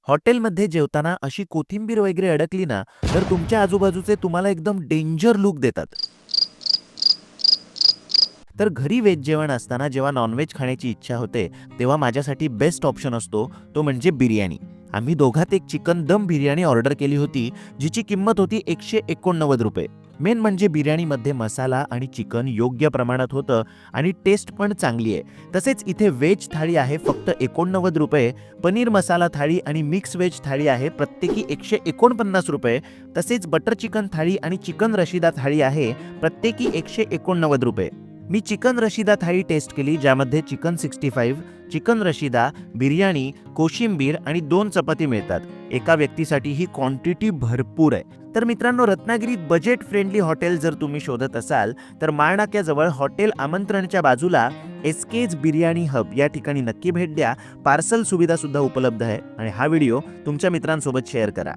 हॉटेलमध्ये जेवताना अशी कोथिंबीर वगैरे अडकली ना, तर तुमच्या आजूबाजूचे तुम्हाला एकदम डेंजर लूक देतात. तर घरी व्हेज जेवण असताना जेव्हा नॉन-व्हेज खाण्याची इच्छा होते, तेव्हा माझ्यासाठी बेस्ट ऑप्शन असतो, तो म्हणजे बिर्याणी. आम्ही दोघात एक चिकन दम बिर्याणी ऑर्डर केली होती, जिची किंमत होती ₹189. मेन म्हणजे बिर्याणीमध्ये मसाला आणि चिकन योग्य प्रमाणात होतं आणि टेस्ट पण चांगली आहे. तसेच इथे व्हेज थाळी आहे फक्त ₹89, पनीर मसाला थाळी आणि मिक्स व्हेज थाळी आहे प्रत्येकी ₹149. तसेच बटर चिकन थाळी आणि चिकन रशिदा थाळी आहे प्रत्येकी ₹189. मी चिकन रशिदा थाळी टेस्ट केली, ज्यामध्ये चिकन 65, चिकन रशिदा, बिर्याणी, कोशिंबीर आणि 2 चपाती मिळतात. एका व्यक्तीसाठी ही क्वांटिटी भरपूर आहे. तर मित्रांनो, रत्नागिरीत बजेट फ्रेंडली हॉटेल जर तुम्ही शोधत असाल, तर माळनाक्याजवळ हॉटेल आमंत्रणच्या बाजूला एसकेज बिर्याणी हब या ठिकाणी नक्की भेट द्या. पार्सल सुविधा सुद्धा उपलब्ध आहे आणि हा व्हिडिओ तुमच्या मित्रांसोबत शेअर करा.